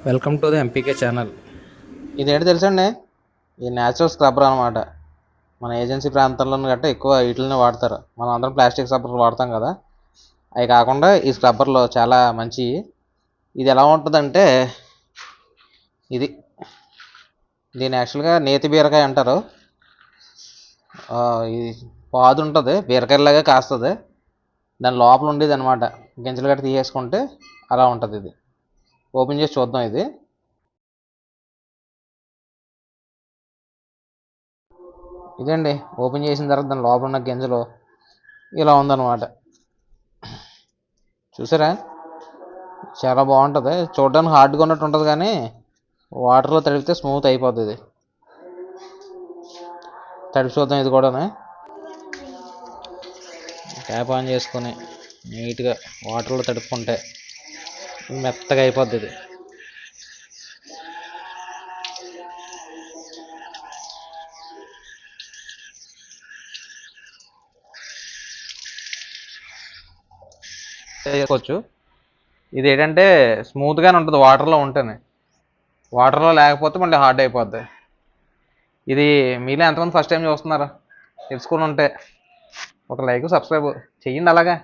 Welcome to the MPK channel. ఇదేంటి తెలుసండి, ఈ న్యాచురల్ స్క్రబ్బర్ అనమాట. మన ఏజెన్సీ ప్రాంతాల్లో గట్రా ఎక్కువ వీటిని వాడతారు. మనం అందరం ప్లాస్టిక్ స్క్రబ్బర్లు వాడతాం కదా, అవి కాకుండా ఈ స్క్రబ్బర్లో చాలా మంచి. ఇది ఎలా ఉంటుందంటే, ఇది దీని యాక్చువల్గా నేతి బీరకాయ అంటారు. ఇది పాదు ఉంటుంది, బీరకాయలాగా కాస్తుంది. దాని లోపల ఉండేది అనమాట, గింజలు గట్రా తీసేసుకుంటే అలా ఉంటుంది. ఇది ఓపెన్ చేసి చూద్దాం. ఇది ఇదండి, ఓపెన్ చేసిన తర్వాత దాని లోపల ఉన్న గింజలు ఇలా ఉందన్నమాట. చూసారా, చాలా బాగుంటుంది. చూడడానికి హార్డ్గా ఉన్నట్టు ఉంటుంది, కానీ వాటర్లో తడిపితే స్మూత్ అయిపోతుంది. తడిపి చూద్దాం. ఇది కూడా ట్యాప్ ఆన్ చేసుకొని నీట్గా వాటర్లో తడుపుకుంటే మెత్తగా అయిపోద్ది. ఇది చేసుకోవచ్చు. ఇది ఏంటంటే స్మూత్గానే ఉంటుంది వాటర్లో ఉంటేనే, వాటర్లో లేకపోతే మళ్ళీ హార్డ్ అయిపోద్ది. ఇది మీలో ఎంతమంది ఫస్ట్ టైం చూస్తున్నారా? తెలుసుకుని ఉంటే ఒక లైక్ సబ్స్క్రైబ్ చెయ్యండి అలాగా.